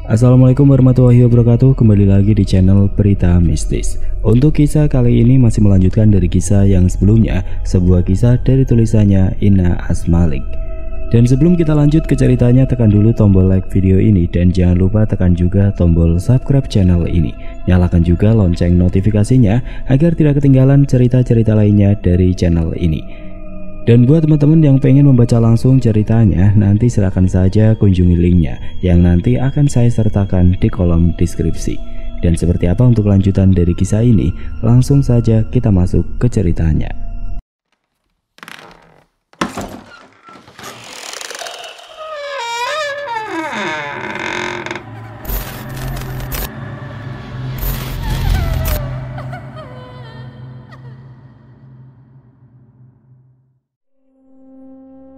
Assalamualaikum warahmatullahi wabarakatuh. Kembali lagi di channel Berita Mistis. Untuk kisah kali ini masih melanjutkan dari kisah yang sebelumnya, sebuah kisah dari tulisannya Ina Asmalik. Dan sebelum kita lanjut ke ceritanya, tekan dulu tombol like video ini dan jangan lupa tekan juga tombol subscribe channel ini. Nyalakan juga lonceng notifikasinya agar tidak ketinggalan cerita-cerita lainnya dari channel ini. Dan buat teman-teman yang pengen membaca langsung ceritanya, nanti silakan saja kunjungi linknya yang nanti akan saya sertakan di kolom deskripsi. Dan seperti apa untuk lanjutan dari kisah ini, langsung saja kita masuk ke ceritanya.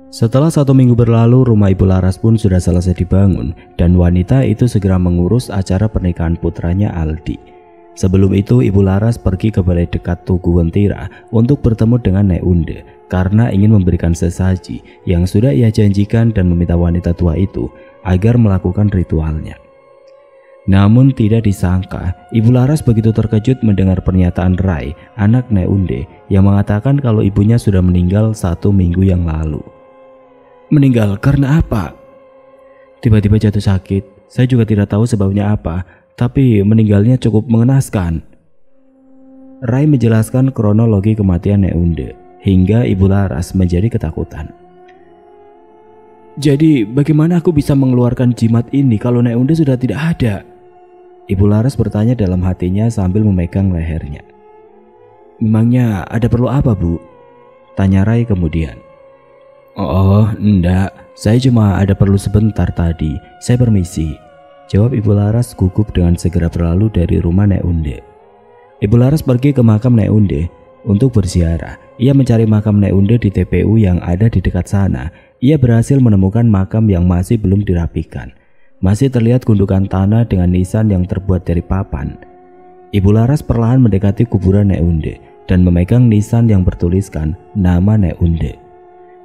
Setelah 1 minggu berlalu, rumah Ibu Laras pun sudah selesai dibangun dan wanita itu segera mengurus acara pernikahan putranya Aldi. Sebelum itu, Ibu Laras pergi ke balai dekat Tugu Wentira untuk bertemu dengan Nek Unde karena ingin memberikan sesaji yang sudah ia janjikan dan meminta wanita tua itu agar melakukan ritualnya. Namun tidak disangka, Ibu Laras begitu terkejut mendengar pernyataan Rai, anak Nek Unde, yang mengatakan kalau ibunya sudah meninggal 1 minggu yang lalu. Meninggal karena apa? Tiba-tiba jatuh sakit. Saya juga tidak tahu sebabnya apa, tapi meninggalnya cukup mengenaskan. Rai menjelaskan kronologi kematian Nek Unde hingga Ibu Laras menjadi ketakutan. Jadi bagaimana aku bisa mengeluarkan jimat ini kalau Nek Unde sudah tidak ada? Ibu Laras bertanya dalam hatinya sambil memegang lehernya. Memangnya ada perlu apa, Bu? Tanya Rai kemudian. Oh, enggak. Saya cuma ada perlu sebentar tadi. Saya permisi. Jawab Ibu Laras gugup dengan segera berlalu dari rumah Nek Unde. Ibu Laras pergi ke makam Nek Unde untuk berziarah. Ia mencari makam Nek Unde di TPU yang ada di dekat sana. Ia berhasil menemukan makam yang masih belum dirapikan. Masih terlihat gundukan tanah dengan nisan yang terbuat dari papan. Ibu Laras perlahan mendekati kuburan Nek Unde dan memegang nisan yang bertuliskan nama Nek Unde.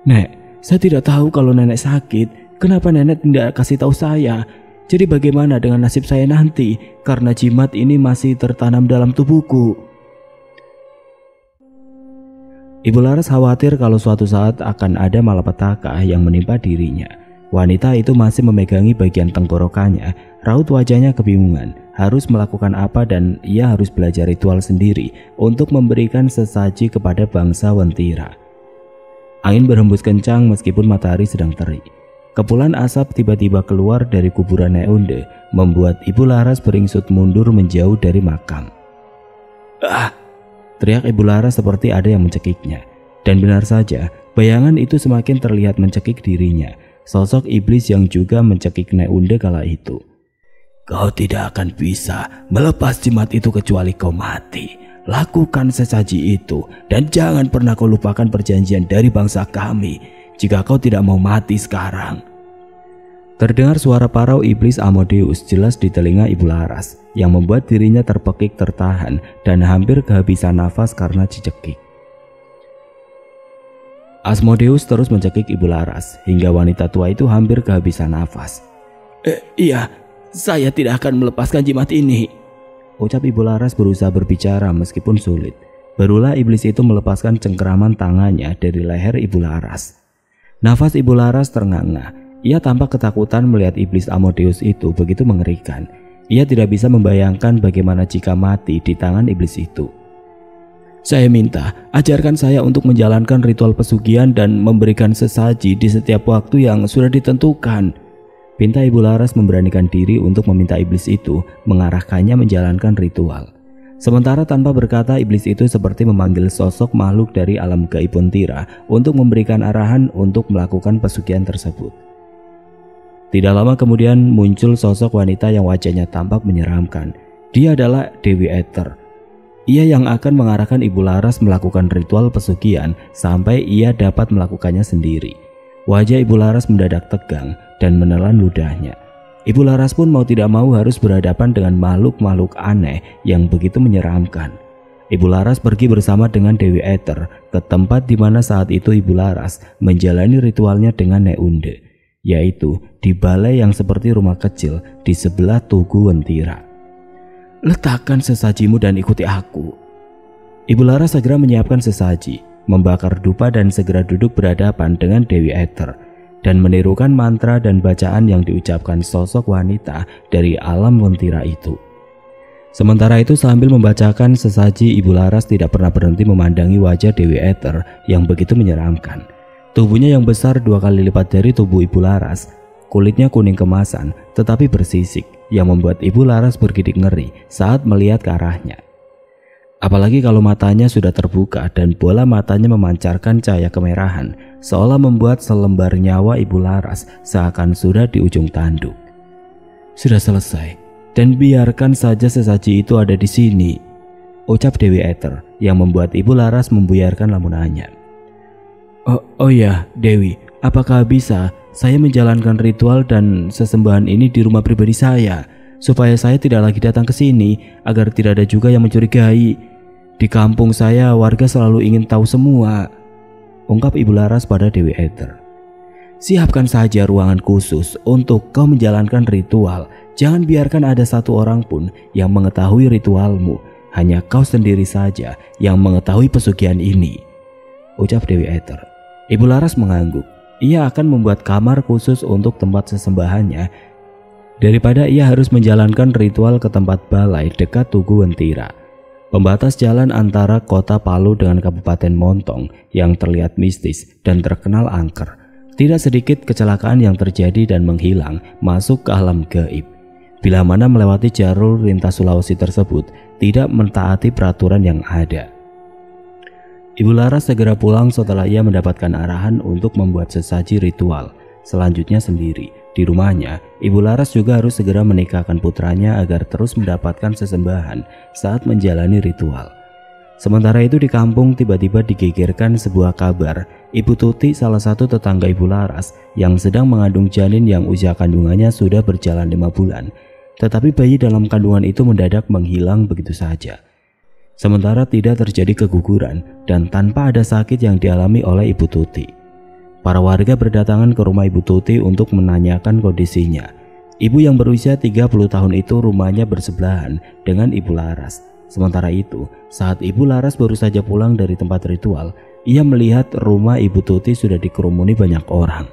Nek, saya tidak tahu kalau nenek sakit. Kenapa nenek tidak kasih tahu saya? Jadi bagaimana dengan nasib saya nanti? Karena jimat ini masih tertanam dalam tubuhku. Ibu Laras khawatir kalau suatu saat akan ada malapetaka yang menimpa dirinya. Wanita itu masih memegangi bagian tenggorokannya. Raut wajahnya kebingungan. Harus melakukan apa dan ia harus belajar ritual sendiri untuk memberikan sesaji kepada bangsa Wentira. Angin berhembus kencang meskipun matahari sedang terik. Kepulan asap tiba-tiba keluar dari kuburan Nek Unde, membuat Ibu Laras beringsut mundur menjauh dari makam. Ah! Teriak Ibu Laras seperti ada yang mencekiknya. Dan benar saja, bayangan itu semakin terlihat mencekik dirinya. Sosok iblis yang juga mencekik Nek Unde kala itu. Kau tidak akan bisa melepas jimat itu kecuali kau mati. Lakukan sesaji itu dan jangan pernah kau lupakan perjanjian dari bangsa kami jika kau tidak mau mati sekarang. Terdengar suara parau iblis Amodeus jelas di telinga Ibu Laras yang membuat dirinya terpekik tertahan dan hampir kehabisan nafas karena dicekik. Asmodeus terus mencekik Ibu Laras hingga wanita tua itu hampir kehabisan nafas. Iya, saya tidak akan melepaskan jimat ini. Ucap Ibu Laras berusaha berbicara meskipun sulit. Barulah iblis itu melepaskan cengkeraman tangannya dari leher Ibu Laras. Nafas Ibu Laras ternganga. Ia tampak ketakutan melihat iblis Amodeus itu begitu mengerikan. Ia tidak bisa membayangkan bagaimana jika mati di tangan iblis itu. Saya minta, ajarkan saya untuk menjalankan ritual pesugihan dan memberikan sesaji di setiap waktu yang sudah ditentukan. Pinta Ibu Laras memberanikan diri untuk meminta iblis itu mengarahkannya menjalankan ritual. Sementara tanpa berkata, iblis itu seperti memanggil sosok makhluk dari alam gaib Wentira untuk memberikan arahan untuk melakukan pesugihan tersebut. Tidak lama kemudian muncul sosok wanita yang wajahnya tampak menyeramkan. Dia adalah Dewi Ether. Ia yang akan mengarahkan Ibu Laras melakukan ritual pesugihan sampai ia dapat melakukannya sendiri. Wajah Ibu Laras mendadak tegang dan menelan ludahnya. Ibu Laras pun mau tidak mau harus berhadapan dengan makhluk-makhluk aneh yang begitu menyeramkan. Ibu Laras pergi bersama dengan Dewi Ether ke tempat di mana saat itu Ibu Laras menjalani ritualnya dengan Nek Unde. yaitu di balai yang seperti rumah kecil di sebelah Tugu Wentira. "Letakkan sesajimu dan ikuti aku." Ibu Laras segera menyiapkan sesaji, membakar dupa dan segera duduk berhadapan dengan Dewi Ether dan menirukan mantra dan bacaan yang diucapkan sosok wanita dari alam Wentira itu. Sementara itu sambil membacakan sesaji, Ibu Laras tidak pernah berhenti memandangi wajah Dewi Ether yang begitu menyeramkan. Tubuhnya yang besar 2 kali lipat dari tubuh Ibu Laras, kulitnya kuning kemasan tetapi bersisik yang membuat Ibu Laras bergidik ngeri saat melihat ke arahnya. Apalagi kalau matanya sudah terbuka dan bola matanya memancarkan cahaya kemerahan, seolah membuat selembar nyawa Ibu Laras seakan sudah di ujung tanduk. "Sudah selesai, dan biarkan saja sesaji itu ada di sini," ucap Dewi Ether yang membuat Ibu Laras membuyarkan lamunannya. Oh ya, Dewi, apakah bisa saya menjalankan ritual dan sesembahan ini di rumah pribadi saya, supaya saya tidak lagi datang ke sini, agar tidak ada juga yang mencurigai? Di kampung saya warga selalu ingin tahu semua, ungkap Ibu Laras pada Dewi Ether. "Siapkan saja ruangan khusus untuk kau menjalankan ritual. Jangan biarkan ada satu orang pun yang mengetahui ritualmu. Hanya kau sendiri saja yang mengetahui pesugihan ini," ucap Dewi Ether. Ibu Laras mengangguk. Ia akan membuat kamar khusus untuk tempat sesembahannya daripada ia harus menjalankan ritual ke tempat balai dekat Tugu Wentira, pembatas jalan antara kota Palu dengan Kabupaten Montong yang terlihat mistis dan terkenal angker. Tidak sedikit kecelakaan yang terjadi dan menghilang masuk ke alam gaib, bila mana melewati jalur lintas Sulawesi tersebut tidak mentaati peraturan yang ada. Ibu Laras segera pulang setelah ia mendapatkan arahan untuk membuat sesaji ritual. Selanjutnya sendiri, di rumahnya, Ibu Laras juga harus segera menikahkan putranya agar terus mendapatkan sesembahan saat menjalani ritual. Sementara itu di kampung tiba-tiba digegerkan sebuah kabar. Ibu Tuti, salah satu tetangga Ibu Laras, yang sedang mengandung janin yang usia kandungannya sudah berjalan 5 bulan. Tetapi bayi dalam kandungan itu mendadak menghilang begitu saja. Sementara tidak terjadi keguguran dan tanpa ada sakit yang dialami oleh Ibu Tuti. Para warga berdatangan ke rumah Ibu Tuti untuk menanyakan kondisinya. Ibu yang berusia 30 tahun itu rumahnya bersebelahan dengan Ibu Laras. Sementara itu, saat Ibu Laras baru saja pulang dari tempat ritual, ia melihat rumah Ibu Tuti sudah dikerumuni banyak orang.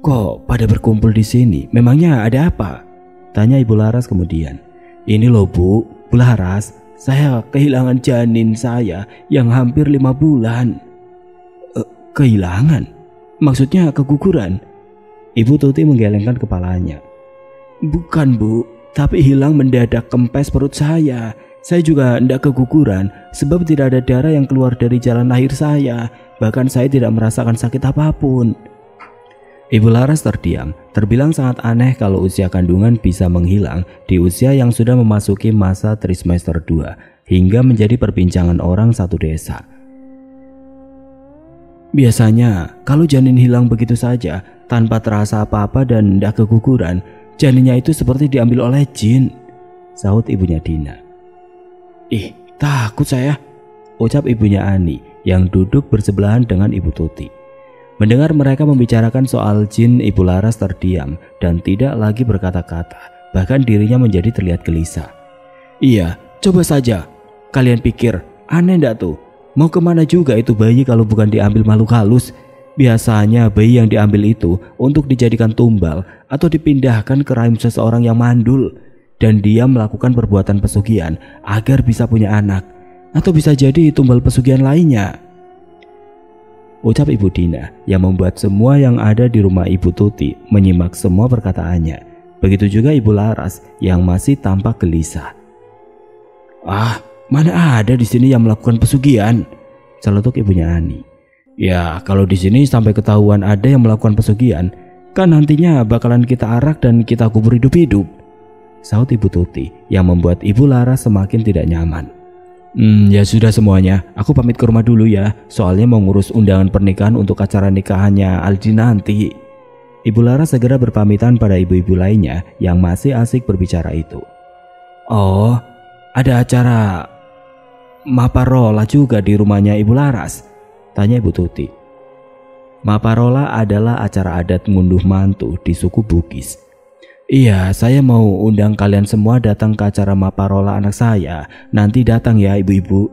"Kok pada berkumpul di sini? Memangnya ada apa?" tanya Ibu Laras kemudian. "Ini loh Bu Laras, saya kehilangan janin saya yang hampir 5 bulan. Kehilangan? Maksudnya keguguran?" Ibu Tuti menggelengkan kepalanya. "Bukan Bu, tapi hilang mendadak kempes perut saya. Saya juga tidak keguguran sebab tidak ada darah yang keluar dari jalan lahir saya. Bahkan saya tidak merasakan sakit apapun." Ibu Laras terdiam. Terbilang sangat aneh kalau usia kandungan bisa menghilang di usia yang sudah memasuki masa trimester 2 hingga menjadi perbincangan orang satu desa. "Biasanya kalau janin hilang begitu saja tanpa terasa apa-apa dan tidak keguguran, janinnya itu seperti diambil oleh jin," sahut ibunya Dina. "Ih, takut saya," ucap ibunya Ani yang duduk bersebelahan dengan Ibu Tuti. Mendengar mereka membicarakan soal jin, Ibu Laras terdiam dan tidak lagi berkata-kata, bahkan dirinya menjadi terlihat gelisah. "Iya, coba saja. Kalian pikir aneh ndak tuh? Mau kemana juga itu bayi kalau bukan diambil makhluk halus? Biasanya bayi yang diambil itu untuk dijadikan tumbal atau dipindahkan ke rahim seseorang yang mandul dan dia melakukan perbuatan pesugihan agar bisa punya anak, atau bisa jadi tumbal pesugihan lainnya," ucap Ibu Dina yang membuat semua yang ada di rumah Ibu Tuti menyimak semua perkataannya. Begitu juga Ibu Laras yang masih tampak gelisah. "Ah, mana ada di sini yang melakukan pesugihan?" celetuk ibunya Ani. "Ya, kalau di sini sampai ketahuan ada yang melakukan pesugihan, kan nantinya bakalan kita arak dan kita kubur hidup-hidup," sahut Ibu Tuti yang membuat Ibu Laras semakin tidak nyaman. Ya sudah semuanya, aku pamit ke rumah dulu ya, soalnya mau ngurus undangan pernikahan untuk acara nikahannya Aldi nanti." Ibu Laras segera berpamitan pada ibu-ibu lainnya yang masih asik berbicara itu. "Oh, ada acara Maparola juga di rumahnya Ibu Laras?" tanya Ibu Tuti. Maparola adalah acara adat ngunduh mantu di suku Bugis. Iya, saya mau undang kalian semua datang ke acara Maparola anak saya. Nanti datang ya ibu-ibu,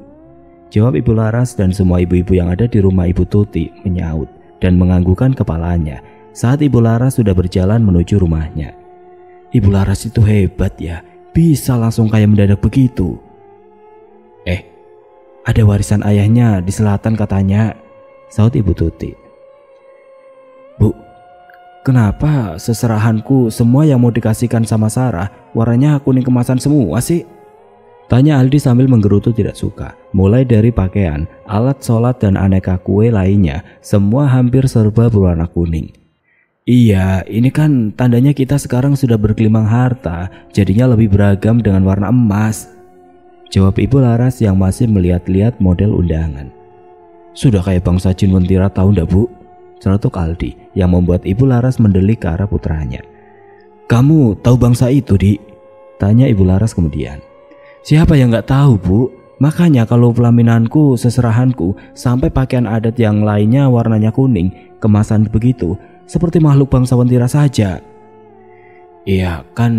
jawab Ibu Laras, dan semua ibu-ibu yang ada di rumah Ibu Tuti menyaut dan menganggukkan kepalanya saat Ibu Laras sudah berjalan menuju rumahnya. Ibu Laras itu hebat ya, bisa langsung kayak mendadak begitu. Ada warisan ayahnya di selatan katanya, saut Ibu Tuti. Bu, kenapa seserahanku semua yang mau dikasihkan sama Sarah warnanya kuning kemasan semua sih? Tanya Aldi sambil menggerutu tidak suka. Mulai dari pakaian, alat sholat dan aneka kue lainnya, semua hampir serba berwarna kuning. Iya, ini kan tandanya kita sekarang sudah bergelimang harta, jadinya lebih beragam dengan warna emas, jawab Ibu Laras yang masih melihat-lihat model undangan. Sudah kayak bangsa jin mentira tahu ndak Bu? Celetuk Aldi yang membuat Ibu Laras mendelik ke arah putranya. Kamu tahu bangsa itu, Di? Tanya Ibu Laras kemudian. Siapa yang nggak tahu Bu? Makanya kalau pelaminanku, seserahanku, sampai pakaian adat yang lainnya warnanya kuning, kemasan begitu, seperti makhluk bangsa mentira saja. Iya, kan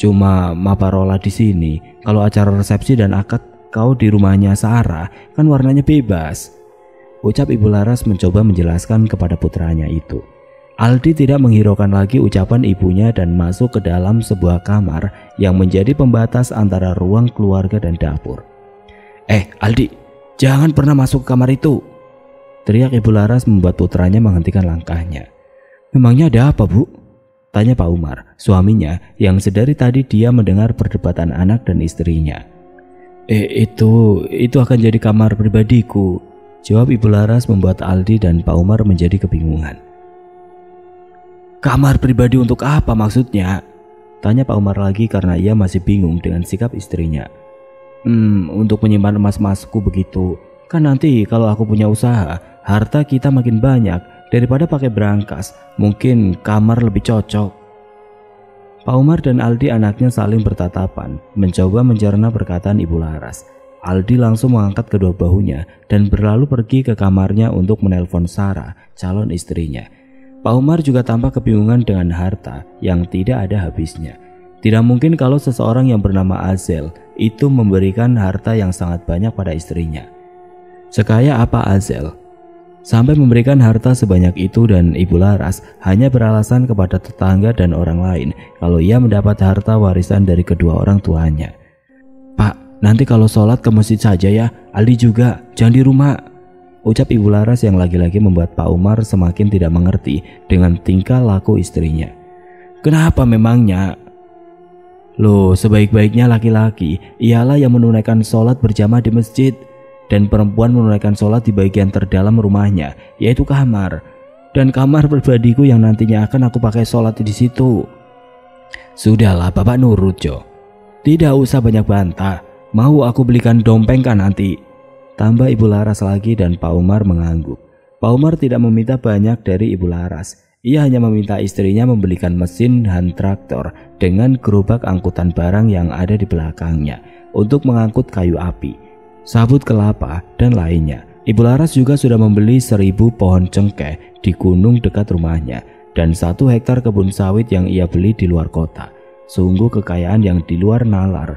cuma Maparola di sini. Kalau acara resepsi dan akad kau di rumahnya Sarah, kan warnanya bebas, ucap Ibu Laras mencoba menjelaskan kepada putranya itu. Aldi tidak menghiraukan lagi ucapan ibunya dan masuk ke dalam sebuah kamar yang menjadi pembatas antara ruang keluarga dan dapur. Aldi, jangan pernah masuk ke kamar itu, teriak Ibu Laras membuat putranya menghentikan langkahnya. Memangnya ada apa Bu? Tanya Pak Umar, suaminya yang sedari tadi dia mendengar perdebatan anak dan istrinya. Itu akan jadi kamar pribadiku, jawab Ibu Laras membuat Aldi dan Pak Umar menjadi kebingungan. Kamar pribadi untuk apa maksudnya? Tanya Pak Umar lagi karena ia masih bingung dengan sikap istrinya. Untuk menyimpan emas-emasku begitu. Kan nanti kalau aku punya usaha, harta kita makin banyak. Daripada pakai berangkas, mungkin kamar lebih cocok. Pak Umar dan Aldi anaknya saling bertatapan, mencoba mencerna perkataan Ibu Laras. Aldi langsung mengangkat kedua bahunya dan berlalu pergi ke kamarnya untuk menelpon Sarah, calon istrinya. Pak Umar juga tampak kebingungan dengan harta yang tidak ada habisnya. Tidak mungkin kalau seseorang yang bernama Azel itu memberikan harta yang sangat banyak pada istrinya. Sekaya apa Azel sampai memberikan harta sebanyak itu, dan Ibu Laras hanya beralasan kepada tetangga dan orang lain kalau ia mendapat harta warisan dari kedua orang tuanya. Pak, nanti kalau sholat ke masjid saja ya, Aldi juga, jangan di rumah, ucap Ibu Laras yang lagi-lagi membuat Pak Umar semakin tidak mengerti dengan tingkah laku istrinya. Kenapa memangnya? Loh, sebaik-baiknya laki-laki ialah yang menunaikan sholat berjamaah di masjid, dan perempuan menunaikan sholat di bagian terdalam rumahnya, yaitu kamar, dan kamar pribadiku yang nantinya akan aku pakai sholat di situ. Sudahlah, Bapak nurut, Jo. Tidak usah banyak bantah. Mau aku belikan dompeng kan nanti? Tambah Ibu Laras lagi dan Pak Umar mengangguk. Pak Umar tidak meminta banyak dari Ibu Laras. Ia hanya meminta istrinya membelikan mesin hand traktor dengan gerobak angkutan barang yang ada di belakangnya untuk mengangkut kayu api, sabut kelapa, dan lainnya. Ibu Laras juga sudah membeli 1000 pohon cengkeh di gunung dekat rumahnya dan 1 hektar kebun sawit yang ia beli di luar kota. Sungguh kekayaan yang di luar nalar,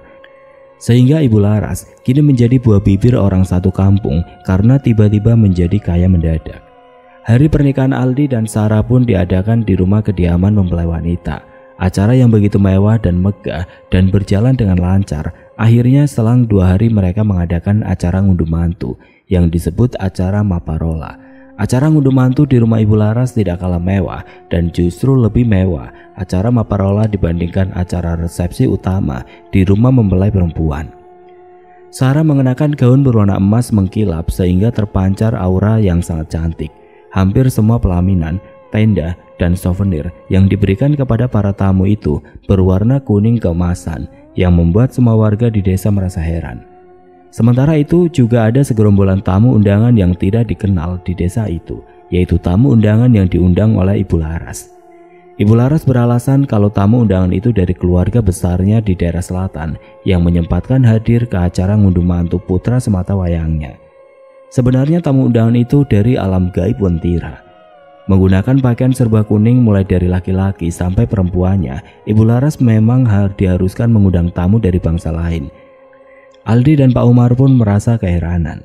sehingga Ibu Laras kini menjadi buah bibir orang satu kampung karena tiba-tiba menjadi kaya mendadak. Hari pernikahan Aldi dan Sarah pun diadakan di rumah kediaman mempelai wanita. Acara yang begitu mewah dan megah dan berjalan dengan lancar. Akhirnya selang 2 hari mereka mengadakan acara ngunduh mantu yang disebut acara Maparola. Acara ngunduh mantu di rumah Ibu Laras tidak kalah mewah dan justru lebih mewah acara Maparola dibandingkan acara resepsi utama di rumah mempelai perempuan. Sarah mengenakan gaun berwarna emas mengkilap sehingga terpancar aura yang sangat cantik. Hampir semua pelaminan, tenda, dan souvenir yang diberikan kepada para tamu itu berwarna kuning keemasan yang membuat semua warga di desa merasa heran. Sementara itu juga ada segerombolan tamu undangan yang tidak dikenal di desa itu, yaitu tamu undangan yang diundang oleh Ibu Laras. Ibu Laras beralasan kalau tamu undangan itu dari keluarga besarnya di daerah selatan yang menyempatkan hadir ke acara ngunduh mantu putra semata wayangnya. Sebenarnya tamu undangan itu dari alam gaib Wentira. Menggunakan pakaian serba kuning mulai dari laki-laki sampai perempuannya, Ibu Laras memang diharuskan mengundang tamu dari bangsa lain. Aldi dan Pak Umar pun merasa keheranan.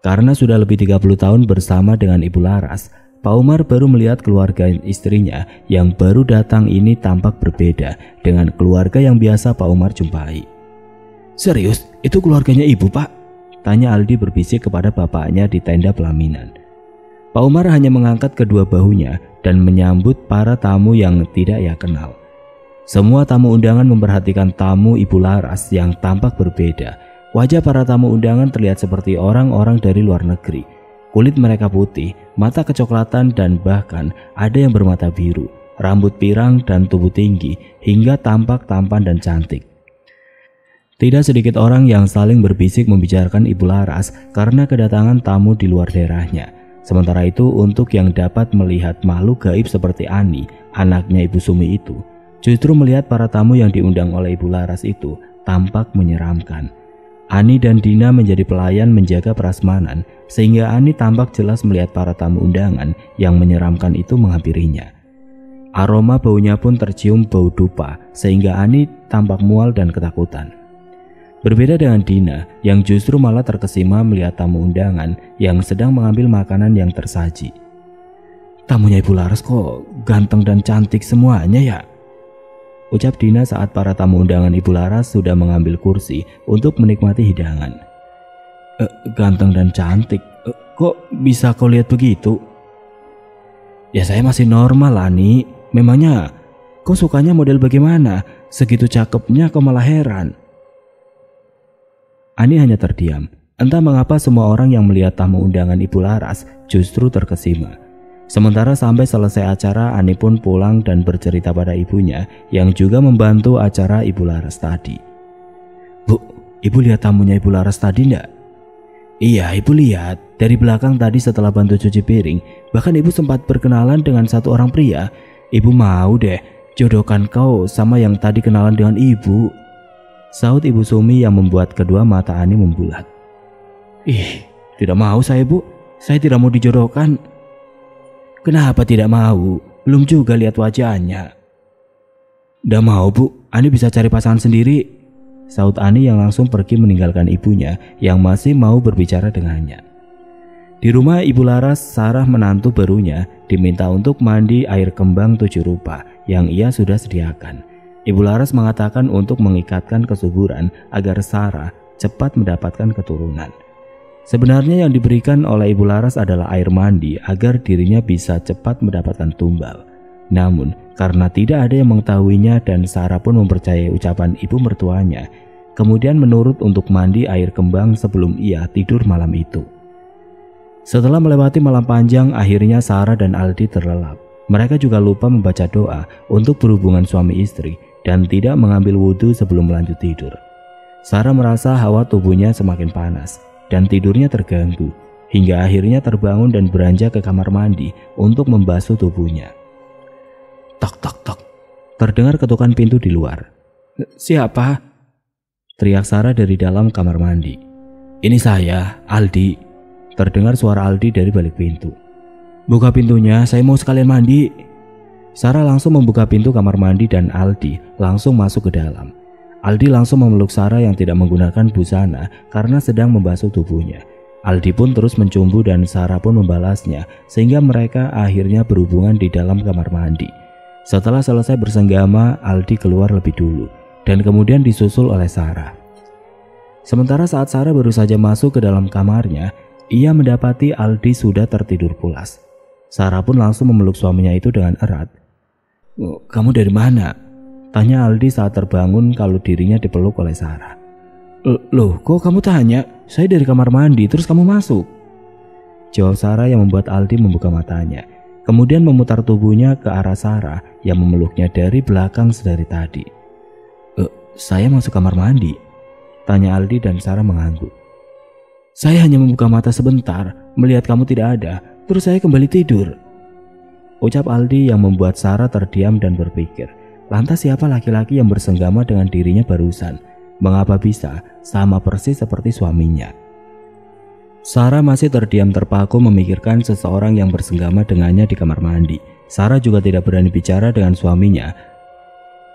Karena sudah lebih 30 tahun bersama dengan Ibu Laras, Pak Umar baru melihat keluarga istrinya yang baru datang ini tampak berbeda dengan keluarga yang biasa Pak Umar jumpai. "Serius, itu keluarganya Ibu, Pak?" tanya Aldi berbisik kepada bapaknya di tenda pelaminan. Pak Umar hanya mengangkat kedua bahunya dan menyambut para tamu yang tidak ia kenal. Semua tamu undangan memperhatikan tamu Ibu Laras yang tampak berbeda. Wajah para tamu undangan terlihat seperti orang-orang dari luar negeri. Kulit mereka putih, mata kecoklatan, dan bahkan ada yang bermata biru, rambut pirang dan tubuh tinggi hingga tampak tampan dan cantik. Tidak sedikit orang yang saling berbisik membicarakan Ibu Laras karena kedatangan tamu di luar daerahnya. Sementara itu, untuk yang dapat melihat makhluk gaib seperti Ani, anaknya Ibu Sumi itu, justru melihat para tamu yang diundang oleh Ibu Laras itu tampak menyeramkan. Ani dan Dina menjadi pelayan menjaga prasmanan, sehingga Ani tampak jelas melihat para tamu undangan yang menyeramkan itu menghampirinya. Aroma baunya pun tercium bau dupa, sehingga Ani tampak mual dan ketakutan. Berbeda dengan Dina yang justru malah terkesima melihat tamu undangan yang sedang mengambil makanan yang tersaji. "Tamunya Ibu Laras kok ganteng dan cantik semuanya ya?" ucap Dina saat para tamu undangan Ibu Laras sudah mengambil kursi untuk menikmati hidangan. Ganteng dan cantik, kok bisa kau lihat begitu?" "Ya saya masih normal, Ani. Memangnya kau sukanya model bagaimana? Segitu cakepnya kau malah heran." Ani hanya terdiam. Entah mengapa semua orang yang melihat tamu undangan Ibu Laras justru terkesima. Sementara sampai selesai acara, Ani pun pulang dan bercerita pada ibunya yang juga membantu acara Ibu Laras tadi. "Bu, Ibu lihat tamunya Ibu Laras tadi enggak?" "Iya, Ibu lihat. Dari belakang tadi setelah bantu cuci piring, bahkan Ibu sempat berkenalan dengan satu orang pria. Ibu mau deh jodohkan kau sama yang tadi kenalan dengan Ibu," saut Ibu Sumi yang membuat kedua mata Ani membulat. "Ih, tidak mau saya, Bu. Saya tidak mau dijodohkan." "Kenapa tidak mau? Belum juga lihat wajahnya." "Udah mau, Bu. Ani bisa cari pasangan sendiri," saut Ani yang langsung pergi meninggalkan ibunya yang masih mau berbicara dengannya. Di rumah Ibu Laras, Sarah menantu barunya diminta untuk mandi air kembang 7 rupa yang ia sudah sediakan. Ibu Laras mengatakan untuk mengikatkan kesuburan agar Sarah cepat mendapatkan keturunan. Sebenarnya yang diberikan oleh Ibu Laras adalah air mandi agar dirinya bisa cepat mendapatkan tumbal. Namun karena tidak ada yang mengetahuinya dan Sarah pun mempercayai ucapan ibu mertuanya, kemudian menurut untuk mandi air kembang sebelum ia tidur malam itu. Setelah melewati malam panjang, akhirnya Sarah dan Aldi terlelap. Mereka juga lupa membaca doa untuk berhubungan suami istri dan tidak mengambil wudhu sebelum melanjut tidur. Sarah merasa hawa tubuhnya semakin panas dan tidurnya terganggu, hingga akhirnya terbangun dan beranjak ke kamar mandi untuk membasuh tubuhnya. Tok tok tok, terdengar ketukan pintu di luar. "Siapa?" teriak Sarah dari dalam kamar mandi. "Ini saya, Aldi," terdengar suara Aldi dari balik pintu. "Buka pintunya, saya mau sekalian mandi." Sarah langsung membuka pintu kamar mandi dan Aldi langsung masuk ke dalam. Aldi langsung memeluk Sarah yang tidak menggunakan busana karena sedang membasuh tubuhnya. Aldi pun terus mencumbu dan Sarah pun membalasnya, sehingga mereka akhirnya berhubungan di dalam kamar mandi. Setelah selesai bersenggama, Aldi keluar lebih dulu dan kemudian disusul oleh Sarah. Sementara saat Sarah baru saja masuk ke dalam kamarnya, ia mendapati Aldi sudah tertidur pulas. Sarah pun langsung memeluk suaminya itu dengan erat. "Kamu dari mana?" tanya Aldi saat terbangun kalau dirinya dipeluk oleh Sarah. Loh, kok kamu tanya? Saya dari kamar mandi, terus kamu masuk?" jawab Sarah yang membuat Aldi membuka matanya, kemudian memutar tubuhnya ke arah Sarah yang memeluknya dari belakang sedari tadi. Saya masuk kamar mandi?" tanya Aldi dan Sarah mengangguk. "Saya hanya membuka mata sebentar, melihat kamu tidak ada, terus saya kembali tidur," ucap Aldi yang membuat Sarah terdiam dan berpikir, lantas siapa laki-laki yang bersenggama dengan dirinya barusan? Mengapa bisa sama persis seperti suaminya? Sarah masih terdiam terpaku memikirkan seseorang yang bersenggama dengannya di kamar mandi. Sarah juga tidak berani bicara dengan suaminya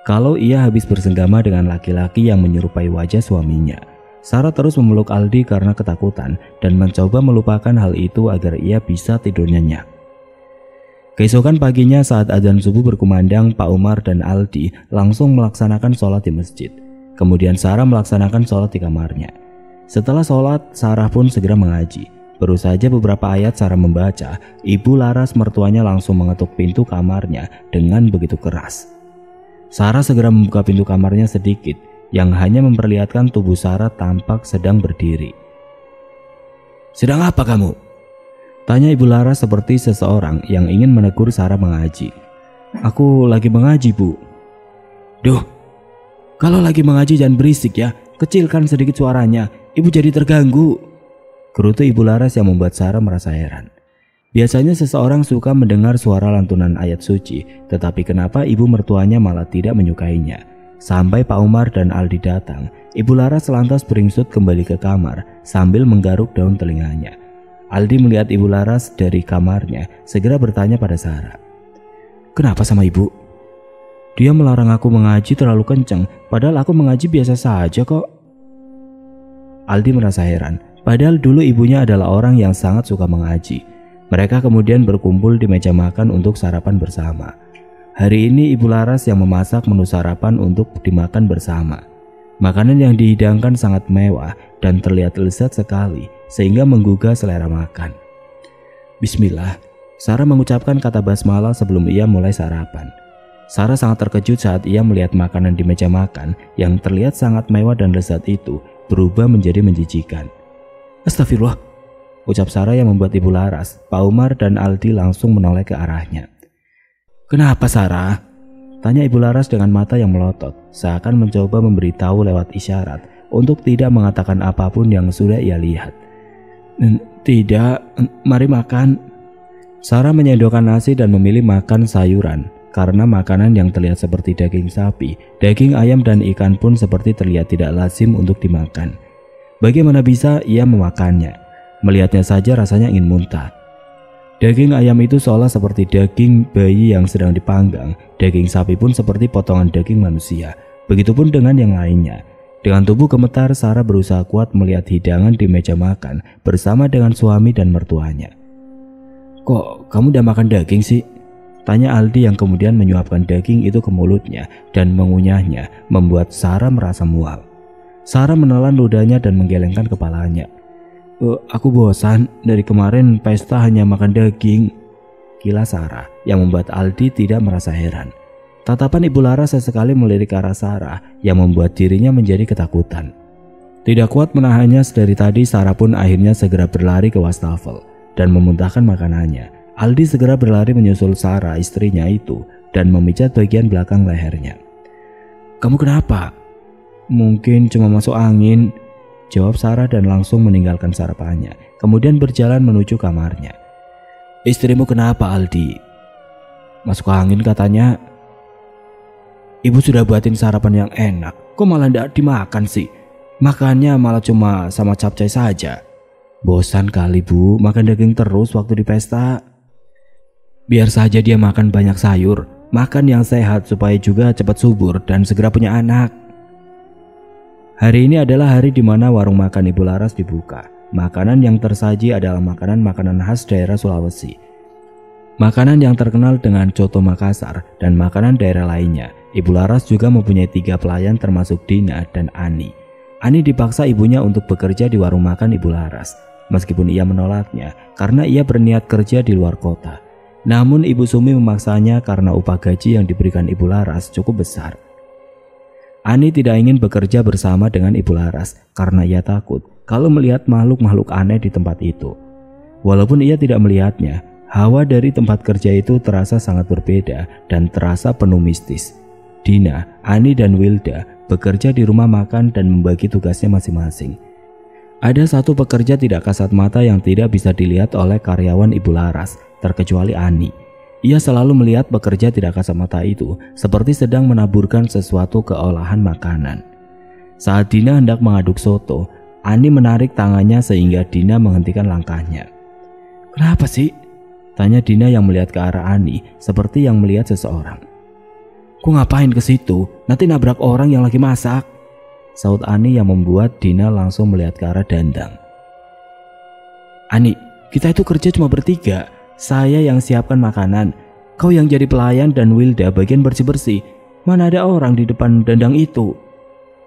kalau ia habis bersenggama dengan laki-laki yang menyerupai wajah suaminya. Sarah terus memeluk Aldi karena ketakutan dan mencoba melupakan hal itu agar ia bisa tidur nyenyak. Keesokan paginya saat adzan subuh berkumandang, Pak Umar dan Aldi langsung melaksanakan sholat di masjid. Kemudian Sarah melaksanakan sholat di kamarnya. Setelah sholat, Sarah pun segera mengaji. Baru saja beberapa ayat Sarah membaca, Ibu Laras mertuanya langsung mengetuk pintu kamarnya dengan begitu keras. Sarah segera membuka pintu kamarnya sedikit, yang hanya memperlihatkan tubuh Sarah tampak sedang berdiri. "Sedang apa kamu?" tanya Ibu Laras seperti seseorang yang ingin menegur Sarah mengaji. "Aku lagi mengaji, Bu." "Duh, kalau lagi mengaji jangan berisik ya, kecilkan sedikit suaranya, Ibu jadi terganggu," gerutu Ibu Laras yang membuat Sarah merasa heran. Biasanya seseorang suka mendengar suara lantunan ayat suci, tetapi kenapa ibu mertuanya malah tidak menyukainya? Sampai Pak Umar dan Aldi datang, Ibu Laras lantas beringsut kembali ke kamar sambil menggaruk daun telinganya. Aldi melihat Ibu Laras dari kamarnya, segera bertanya pada Sarah, "Kenapa sama ibu?" "Dia melarang aku mengaji terlalu kencang, padahal aku mengaji biasa saja kok." Aldi merasa heran, padahal dulu ibunya adalah orang yang sangat suka mengaji. Mereka kemudian berkumpul di meja makan untuk sarapan bersama. Hari ini Ibu Laras yang memasak menu sarapan untuk dimakan bersama. Makanan yang dihidangkan sangat mewah dan terlihat lezat sekali sehingga menggugah selera makan. "Bismillah," Sarah mengucapkan kata basmalah sebelum ia mulai sarapan. Sarah sangat terkejut saat ia melihat makanan di meja makan yang terlihat sangat mewah dan lezat itu berubah menjadi menjijikan. "Astagfirullah," ucap Sarah yang membuat Ibu Laras, Pak Umar dan Aldi langsung menoleh ke arahnya. "Kenapa Sarah?" tanya Ibu Laras dengan mata yang melotot, seakan mencoba memberitahu lewat isyarat untuk tidak mengatakan apapun yang sudah ia lihat. "Tidak, mari makan." Sarah menyendokkan nasi dan memilih makan sayuran, karena makanan yang terlihat seperti daging sapi, daging ayam dan ikan pun seperti terlihat tidak lazim untuk dimakan. Bagaimana bisa ia memakannya? Melihatnya saja rasanya ingin muntah. Daging ayam itu seolah seperti daging bayi yang sedang dipanggang. Daging sapi pun seperti potongan daging manusia. Begitupun dengan yang lainnya. Dengan tubuh gemetar, Sarah berusaha kuat melihat hidangan di meja makan bersama dengan suami dan mertuanya. "Kok kamu udah makan daging sih?" tanya Aldi yang kemudian menyuapkan daging itu ke mulutnya dan mengunyahnya, membuat Sarah merasa mual. Sarah menelan ludahnya dan menggelengkan kepalanya. Aku bosan, dari kemarin pesta hanya makan daging," kilas Sarah yang membuat Aldi tidak merasa heran. Tatapan Ibu Laras sesekali melirik ke arah Sarah yang membuat dirinya menjadi ketakutan. Tidak kuat menahannya, dari tadi Sarah pun akhirnya segera berlari ke wastafel dan memuntahkan makanannya. Aldi segera berlari menyusul Sarah, istrinya itu, dan memijat bagian belakang lehernya. "Kamu kenapa?" "Mungkin cuma masuk angin," jawab Sarah dan langsung meninggalkan sarapannya, kemudian berjalan menuju kamarnya. "Istrimu kenapa, Aldi?" "Masuk angin katanya." "Ibu sudah buatin sarapan yang enak, kok malah tidak dimakan sih? Makannya malah cuma sama capcay saja." "Bosan kali Bu, makan daging terus waktu di pesta." "Biar saja dia makan banyak sayur, makan yang sehat supaya juga cepat subur dan segera punya anak." Hari ini adalah hari di mana warung makan Ibu Laras dibuka. Makanan yang tersaji adalah makanan-makanan khas daerah Sulawesi. Makanan yang terkenal dengan coto Makassar dan makanan daerah lainnya. Ibu Laras juga mempunyai 3 pelayan termasuk Dina dan Ani. Ani dipaksa ibunya untuk bekerja di warung makan Ibu Laras, meskipun ia menolaknya karena ia berniat kerja di luar kota. Namun Ibu Sumi memaksanya karena upah gaji yang diberikan Ibu Laras cukup besar. Ani tidak ingin bekerja bersama dengan Ibu Laras karena ia takut kalau melihat makhluk-makhluk aneh di tempat itu. Walaupun ia tidak melihatnya, hawa dari tempat kerja itu terasa sangat berbeda dan terasa penuh mistis. Dina, Ani dan Wilda bekerja di rumah makan dan membagi tugasnya masing-masing. Ada satu pekerja tidak kasat mata yang tidak bisa dilihat oleh karyawan Ibu Laras, terkecuali Ani. Ia selalu melihat pekerja tidak kasat mata itu seperti sedang menaburkan sesuatu ke olahan makanan. Saat Dina hendak mengaduk soto, Ani menarik tangannya sehingga Dina menghentikan langkahnya. "Kenapa sih?" tanya Dina yang melihat ke arah Ani seperti yang melihat seseorang. "Ku ngapain ke situ? Nanti nabrak orang yang lagi masak," saut Ani yang membuat Dina langsung melihat ke arah Dandang. "Ani, kita itu kerja cuma bertiga. Saya yang siapkan makanan, kau yang jadi pelayan dan Wilda bagian bersih-bersih. Mana ada orang di depan Dandang itu?"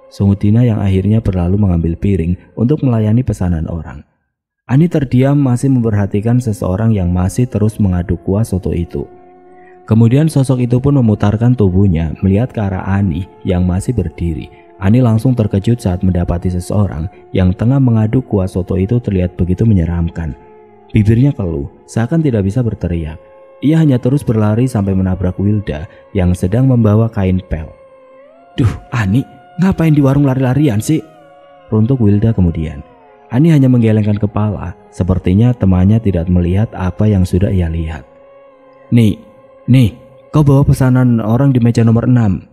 sungut Dina yang akhirnya berlalu mengambil piring untuk melayani pesanan orang. Ani terdiam masih memperhatikan seseorang yang masih terus mengaduk kuah soto itu. Kemudian sosok itu pun memutarkan tubuhnya melihat ke arah Ani yang masih berdiri. Ani langsung terkejut saat mendapati seseorang yang tengah mengaduk kuah soto itu terlihat begitu menyeramkan. Bibirnya keluh, seakan tidak bisa berteriak. Ia hanya terus berlari sampai menabrak Wilda yang sedang membawa kain pel. "Duh, Ani, ngapain di warung lari-larian sih?" runtuk Wilda kemudian. Ani hanya menggelengkan kepala, sepertinya temannya tidak melihat apa yang sudah ia lihat. Nih, kau bawa pesanan orang di meja nomor 6.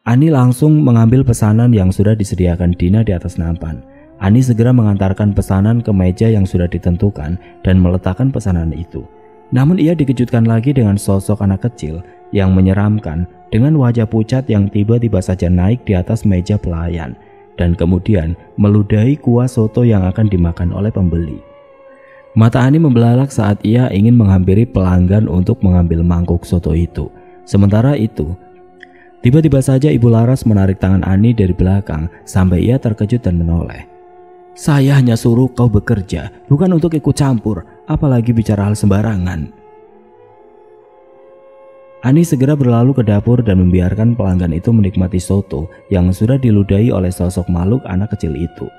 Ani langsung mengambil pesanan yang sudah disediakan Dina di atas nampan. Ani segera mengantarkan pesanan ke meja yang sudah ditentukan dan meletakkan pesanan itu. Namun ia dikejutkan lagi dengan sosok anak kecil yang menyeramkan dengan wajah pucat yang tiba-tiba saja naik di atas meja pelayan dan kemudian meludahi kuah soto yang akan dimakan oleh pembeli. Mata Ani membelalak saat ia ingin menghampiri pelanggan untuk mengambil mangkuk soto itu. Sementara itu, tiba-tiba saja Ibu Laras menarik tangan Ani dari belakang sampai ia terkejut dan menoleh. "Saya hanya suruh kau bekerja, bukan untuk ikut campur, apalagi bicara hal sembarangan." Ani segera berlalu ke dapur dan membiarkan pelanggan itu menikmati soto yang sudah diludahi oleh sosok makhluk anak kecil itu.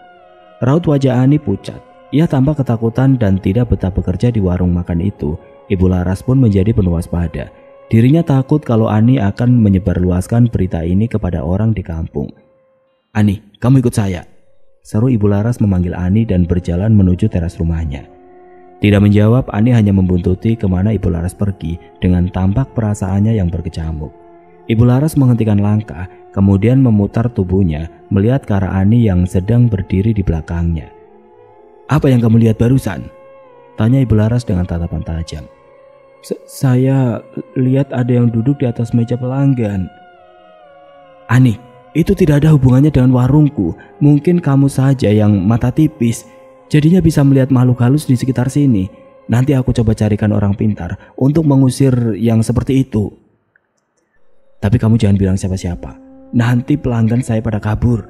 Raut wajah Ani pucat. Ia tampak ketakutan dan tidak betah bekerja di warung makan itu. Ibu Laras pun menjadi penuh waspada. Dirinya takut kalau Ani akan menyebarluaskan berita ini kepada orang di kampung. "Ani, kamu ikut saya," seru Ibu Laras memanggil Ani dan berjalan menuju teras rumahnya. Tidak menjawab, Ani hanya membuntuti kemana Ibu Laras pergi dengan tampak perasaannya yang berkecamuk. Ibu Laras menghentikan langkah, kemudian memutar tubuhnya melihat ke arah Ani yang sedang berdiri di belakangnya. "Apa yang kamu lihat barusan?" tanya Ibu Laras dengan tatapan tajam. Saya lihat ada yang duduk di atas meja pelanggan." "Ani, itu tidak ada hubungannya dengan warungku. Mungkin kamu saja yang mata tipis, jadinya bisa melihat makhluk halus di sekitar sini. Nanti aku coba carikan orang pintar untuk mengusir yang seperti itu. Tapi kamu jangan bilang siapa-siapa. Nanti pelanggan saya pada kabur."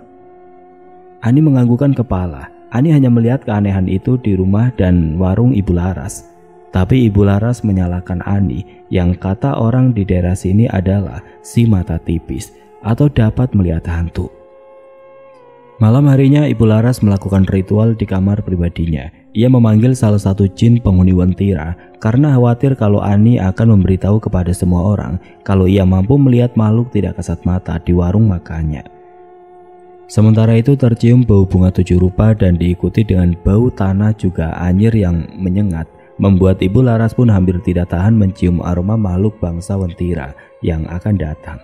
Ani menganggukkan kepala. Ani hanya melihat keanehan itu di rumah dan warung Ibu Laras. Tapi Ibu Laras menyalahkan Ani yang kata orang di daerah sini adalah si mata tipis atau dapat melihat hantu. Malam harinya Ibu Laras melakukan ritual di kamar pribadinya. Ia memanggil salah satu jin penghuni Wentira karena khawatir kalau Ani akan memberitahu kepada semua orang kalau ia mampu melihat makhluk tidak kasat mata di warung makannya. Sementara itu tercium bau bunga 7 rupa dan diikuti dengan bau tanah juga anyir yang menyengat, membuat Ibu Laras pun hampir tidak tahan mencium aroma makhluk bangsa Wentira yang akan datang.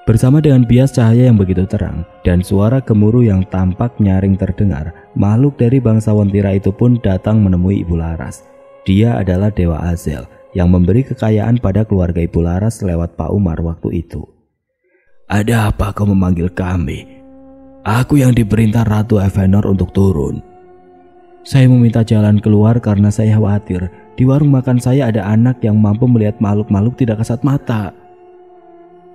Bersama dengan bias cahaya yang begitu terang dan suara gemuruh yang tampak nyaring terdengar, makhluk dari bangsa Wentira itu pun datang menemui Ibu Laras. Dia adalah Dewa Azel yang memberi kekayaan pada keluarga Ibu Laras lewat Pak Umar waktu itu. "Ada apa kau memanggil kami? Aku yang diperintah Ratu Evenor untuk turun. Saya meminta jalan keluar karena saya khawatir di warung makan saya ada anak yang mampu melihat makhluk-makhluk tidak kasat mata.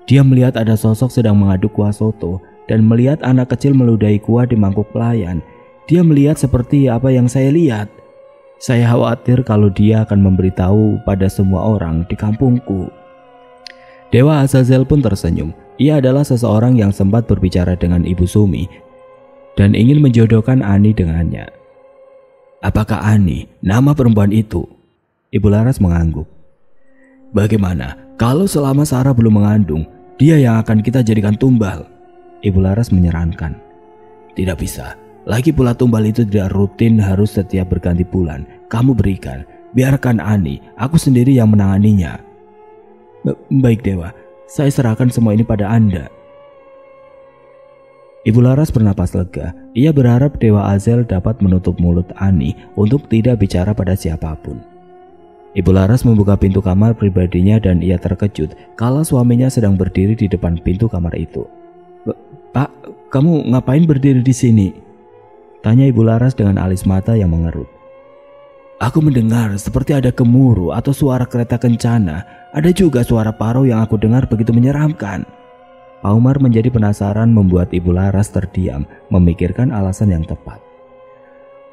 Dia melihat ada sosok sedang mengaduk kuah soto dan melihat anak kecil meludahi kuah di mangkuk pelayan. Dia melihat seperti apa yang saya lihat. Saya khawatir kalau dia akan memberitahu pada semua orang di kampungku." Dewa Azazel pun tersenyum. Ia adalah seseorang yang sempat berbicara dengan Ibu Sumi dan ingin menjodohkan Ani dengannya. "Apakah Ani nama perempuan itu?" Ibu Laras mengangguk. "Bagaimana kalau selama Sarah belum mengandung, dia yang akan kita jadikan tumbal?" Ibu Laras menyarankan. "Tidak bisa. Lagi pula tumbal itu tidak rutin harus setiap berganti bulan. Kamu berikan. Biarkan Ani, aku sendiri yang menanganinya." "Baik Dewa, saya serahkan semua ini pada Anda." Ibu Laras bernapas lega. Ia berharap Dewa Azel dapat menutup mulut Ani untuk tidak bicara pada siapapun. Ibu Laras membuka pintu kamar pribadinya dan ia terkejut kala suaminya sedang berdiri di depan pintu kamar itu. "Pak, kamu ngapain berdiri di sini?" tanya Ibu Laras dengan alis mata yang mengerut. "Aku mendengar seperti ada gemuruh atau suara kereta kencana. Ada juga suara parau yang aku dengar begitu menyeramkan." Pak Umar menjadi penasaran membuat Ibu Laras terdiam memikirkan alasan yang tepat.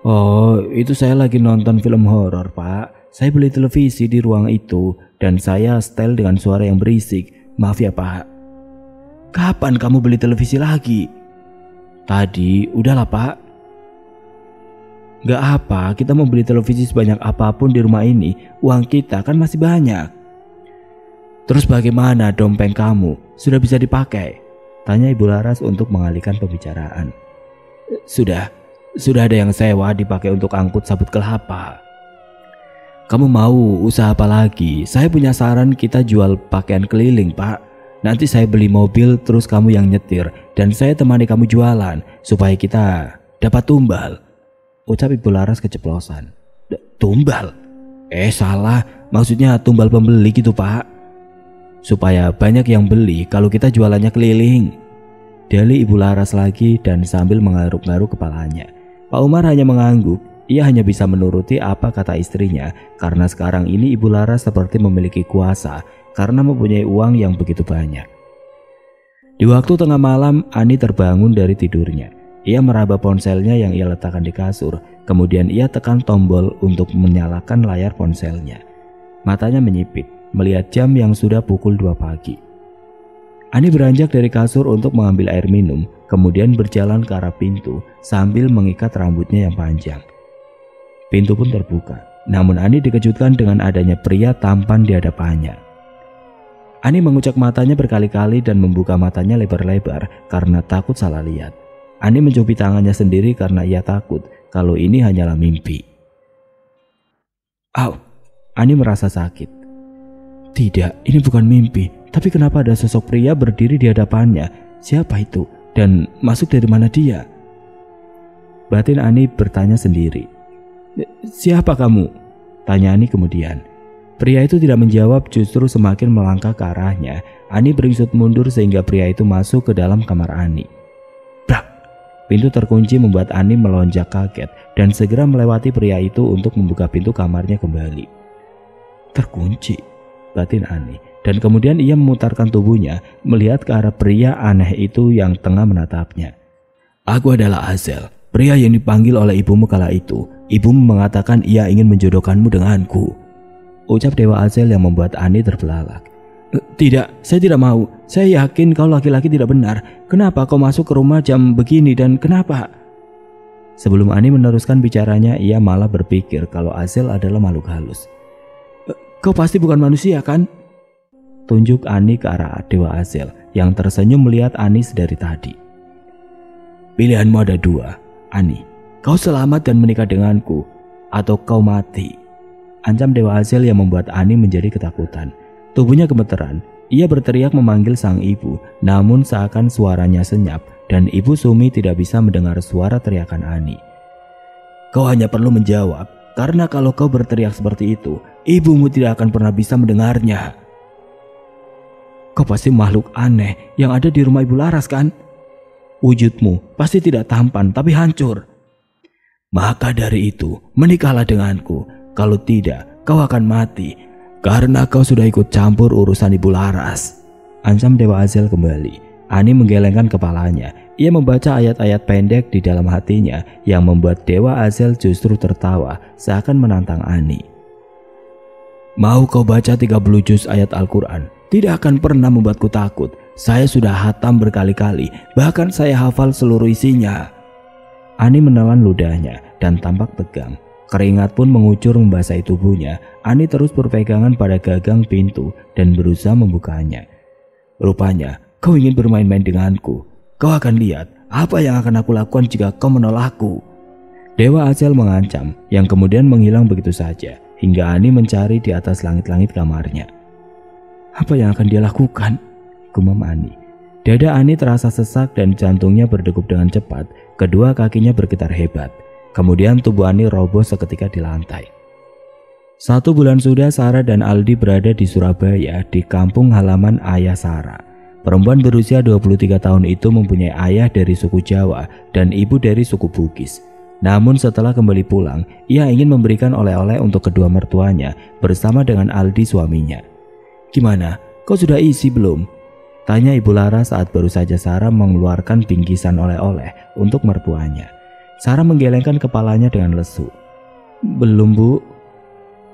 "Oh, itu saya lagi nonton film horor, Pak. Saya beli televisi di ruang itu dan saya setel dengan suara yang berisik. Maaf ya, Pak." "Kapan kamu beli televisi lagi?" "Tadi, udahlah, Pak." "Gak apa, kita mau beli televisi sebanyak apapun di rumah ini. Uang kita kan masih banyak." "Terus bagaimana dompet kamu? Sudah bisa dipakai?" tanya Ibu Laras untuk mengalihkan pembicaraan. Sudah ada yang sewa dipakai untuk angkut sabut kelapa." "Kamu mau usaha apa lagi? Saya punya saran, kita jual pakaian keliling, Pak. Nanti saya beli mobil terus kamu yang nyetir dan saya temani kamu jualan supaya kita dapat tumbal." Ucap Ibu Laras keceplosan. "Tumbal? Salah, maksudnya tumbal pembeli gitu, Pak. Supaya banyak yang beli kalau kita jualannya keliling." Dalih Ibu Laras lagi dan sambil mengaruk-garuk kepalanya. Pak Umar hanya mengangguk. Ia hanya bisa menuruti apa kata istrinya karena sekarang ini Ibu Laras seperti memiliki kuasa karena mempunyai uang yang begitu banyak. Di waktu tengah malam, Ani terbangun dari tidurnya. Ia meraba ponselnya yang ia letakkan di kasur. Kemudian ia tekan tombol untuk menyalakan layar ponselnya. Matanya menyipit melihat jam yang sudah pukul 2 pagi. Ani beranjak dari kasur untuk mengambil air minum, kemudian berjalan ke arah pintu sambil mengikat rambutnya yang panjang. Pintu pun terbuka, namun Ani dikejutkan dengan adanya pria tampan di hadapannya. Ani mengucek matanya berkali-kali dan membuka matanya lebar-lebar karena takut salah lihat. Ani mencubit tangannya sendiri karena ia takut kalau ini hanyalah mimpi. "Au!" Ani merasa sakit. Tidak, ini bukan mimpi. Tapi kenapa ada sosok pria berdiri di hadapannya? Siapa itu? Dan masuk dari mana dia? Batin Ani bertanya sendiri. "Siapa kamu?" tanya Ani kemudian. Pria itu tidak menjawab, justru semakin melangkah ke arahnya. Ani beringsut mundur sehingga pria itu masuk ke dalam kamar Ani. Brak! Pintu terkunci membuat Ani melonjak kaget dan segera melewati pria itu untuk membuka pintu kamarnya kembali. Terkunci, batin Ani, dan kemudian ia memutarkan tubuhnya melihat ke arah pria aneh itu yang tengah menatapnya. "Aku adalah Azel, pria yang dipanggil oleh ibumu kala itu. Ibumu mengatakan ia ingin menjodohkanmu denganku," ucap Dewa Azel yang membuat Ani terbelalak. "Tidak, saya tidak mau. Saya yakin kau laki-laki tidak benar. Kenapa kau masuk ke rumah jam begini dan kenapa?" Sebelum Ani meneruskan bicaranya, ia malah berpikir kalau Azel adalah makhluk halus. "Kau pasti bukan manusia, kan?" tunjuk Ani ke arah Dewa Azel yang tersenyum melihat Ani dari tadi. "Pilihanmu ada dua, Ani. Kau selamat dan menikah denganku, atau kau mati," ancam Dewa Azel yang membuat Ani menjadi ketakutan. Tubuhnya gemeteran. Ia berteriak memanggil sang ibu, namun seakan suaranya senyap dan Ibu Sumi tidak bisa mendengar suara teriakan Ani. "Kau hanya perlu menjawab, karena kalau kau berteriak seperti itu, ibumu tidak akan pernah bisa mendengarnya." "Kau pasti makhluk aneh yang ada di rumah Ibu Laras, kan? Wujudmu pasti tidak tampan tapi hancur. Maka dari itu, menikahlah denganku. Kalau tidak, kau akan mati karena kau sudah ikut campur urusan Ibu Laras," ancam Dewa Azel kembali. Ani menggelengkan kepalanya. Ia membaca ayat-ayat pendek di dalam hatinya yang membuat Dewa Azel justru tertawa seakan menantang Ani. "Mau kau baca 30 juz ayat Al-Quran? Tidak akan pernah membuatku takut. Saya sudah hatam berkali-kali, bahkan saya hafal seluruh isinya." Ani menelan ludahnya dan tampak tegang. Keringat pun mengucur membasahi tubuhnya. Ani terus berpegangan pada gagang pintu dan berusaha membukanya. "Rupanya kau ingin bermain-main denganku. Kau akan lihat apa yang akan aku lakukan jika kau menolakku," Dewa Azel mengancam, yang kemudian menghilang begitu saja hingga Ani mencari di atas langit-langit kamarnya. "Apa yang akan dia lakukan?" gumam Ani. Dada Ani terasa sesak dan jantungnya berdegup dengan cepat. Kedua kakinya bergetar hebat. Kemudian tubuh Ani roboh seketika di lantai. 1 bulan sudah Sarah dan Aldi berada di Surabaya, di kampung halaman ayah Sarah. Perempuan berusia 23 tahun itu mempunyai ayah dari suku Jawa dan ibu dari suku Bugis. Namun setelah kembali pulang, ia ingin memberikan oleh-oleh untuk kedua mertuanya bersama dengan Aldi suaminya. "Gimana? Kau sudah isi belum?" tanya Ibu Laras saat baru saja Sarah mengeluarkan bingkisan oleh-oleh untuk mertuanya. Sarah menggelengkan kepalanya dengan lesu. "Belum, Bu."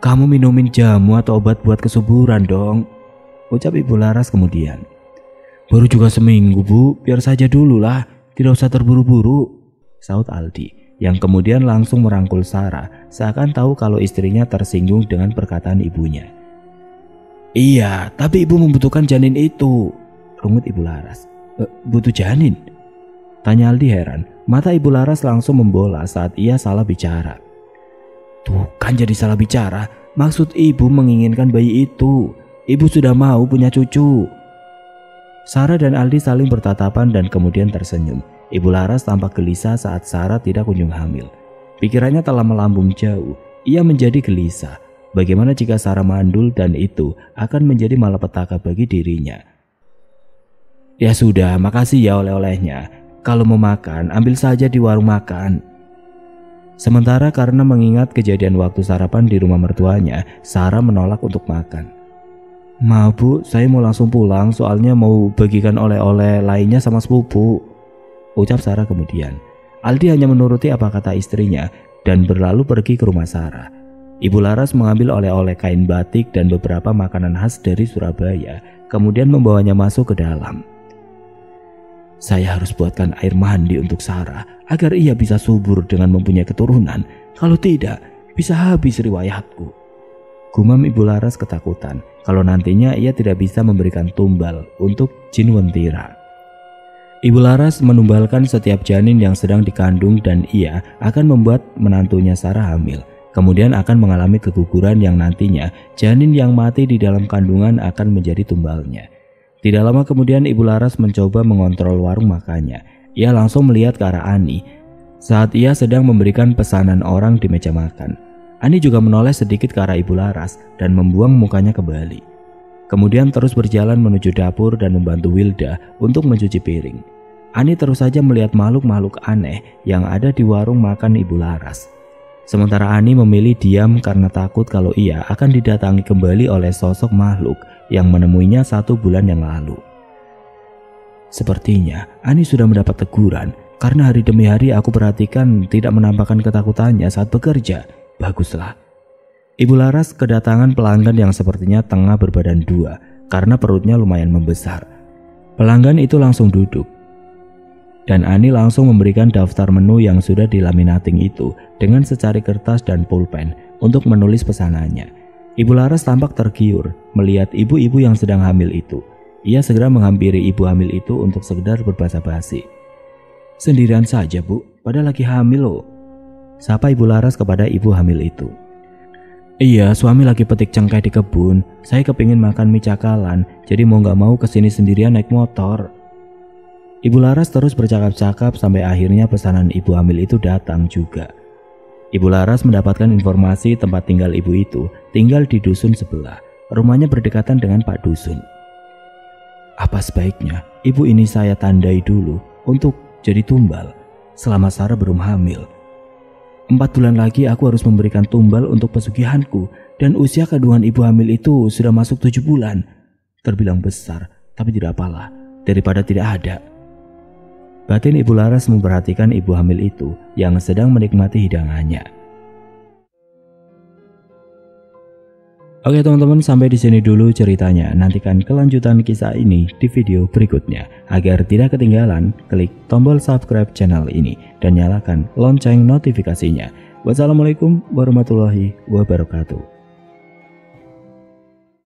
"Kamu minumin jamu atau obat buat kesuburan dong," ucap Ibu Laras kemudian. "Baru juga seminggu, Bu, biar saja dulu lah, tidak usah terburu-buru," saut Aldi, yang kemudian langsung merangkul Sarah seakan tahu kalau istrinya tersinggung dengan perkataan ibunya. "Iya, tapi ibu membutuhkan janin itu," rungut Ibu Laras. "Butuh janin?" tanya Aldi heran. Mata Ibu Laras langsung membola saat ia salah bicara. "Tuh kan jadi salah bicara, maksud ibu menginginkan bayi itu. Ibu sudah mau punya cucu." Sarah dan Aldi saling bertatapan dan kemudian tersenyum. Ibu Laras tampak gelisah saat Sarah tidak kunjung hamil. Pikirannya telah melambung jauh. Ia menjadi gelisah. Bagaimana jika Sarah mandul dan itu akan menjadi malapetaka bagi dirinya. "Ya sudah, makasih ya oleh-olehnya. Kalau mau makan, ambil saja di warung makan." Sementara karena mengingat kejadian waktu sarapan di rumah mertuanya, Sarah menolak untuk makan. "Maaf Bu, saya mau langsung pulang soalnya mau bagikan oleh-oleh lainnya sama sepupu," ucap Sarah kemudian. Aldi hanya menuruti apa kata istrinya dan berlalu pergi ke rumah Sarah. Ibu Laras mengambil oleh-oleh kain batik dan beberapa makanan khas dari Surabaya, kemudian membawanya masuk ke dalam. "Saya harus buatkan air mandi untuk Sarah agar ia bisa subur dengan mempunyai keturunan. Kalau tidak, bisa habis riwayatku," gumam Ibu Laras ketakutan kalau nantinya ia tidak bisa memberikan tumbal untuk jin Wentira. Ibu Laras menumbalkan setiap janin yang sedang dikandung dan ia akan membuat menantunya Sarah hamil. Kemudian akan mengalami keguguran yang nantinya janin yang mati di dalam kandungan akan menjadi tumbalnya. Tidak lama kemudian Ibu Laras mencoba mengontrol warung makannya. Ia langsung melihat ke arah Ani saat ia sedang memberikan pesanan orang di meja makan. Ani juga menoleh sedikit ke arah Ibu Laras dan membuang mukanya kembali. Kemudian terus berjalan menuju dapur dan membantu Wilda untuk mencuci piring. Ani terus saja melihat makhluk-makhluk aneh yang ada di warung makan Ibu Laras. Sementara Ani memilih diam karena takut kalau ia akan didatangi kembali oleh sosok makhluk yang menemuinya 1 bulan yang lalu. Sepertinya Ani sudah mendapat teguran karena hari demi hari aku perhatikan tidak menampakkan ketakutannya saat bekerja. Baguslah. Ibu Laras kedatangan pelanggan yang sepertinya tengah berbadan 2 karena perutnya lumayan membesar. Pelanggan itu langsung duduk dan Ani langsung memberikan daftar menu yang sudah dilaminating itu dengan secari kertas dan pulpen untuk menulis pesanannya. Ibu Laras tampak tergiur melihat ibu-ibu yang sedang hamil itu. Ia segera menghampiri ibu hamil itu untuk sekedar berbasa-basi. "Sendirian saja Bu, padahal lagi hamil loh," sapa Ibu Laras kepada ibu hamil itu. "Iya, suami lagi petik cengkeh di kebun. Saya kepingin makan mie cakalan, jadi mau gak mau kesini sendirian naik motor." Ibu Laras terus bercakap-cakap sampai akhirnya pesanan ibu hamil itu datang juga. Ibu Laras mendapatkan informasi tempat tinggal ibu itu tinggal di dusun sebelah. Rumahnya berdekatan dengan Pak Dusun. "Apa sebaiknya ibu ini saya tandai dulu untuk jadi tumbal selama Sarah belum hamil? 4 bulan lagi aku harus memberikan tumbal untuk pesugihanku dan usia kandungan ibu hamil itu sudah masuk 7 bulan. Terbilang besar, tapi tidak apalah daripada tidak ada." Batin Ibu Laras memperhatikan ibu hamil itu yang sedang menikmati hidangannya. Oke teman-teman, sampai di sini dulu ceritanya. Nantikan kelanjutan kisah ini di video berikutnya. Agar tidak ketinggalan, klik tombol subscribe channel ini dan nyalakan lonceng notifikasinya. Wassalamualaikum warahmatullahi wabarakatuh.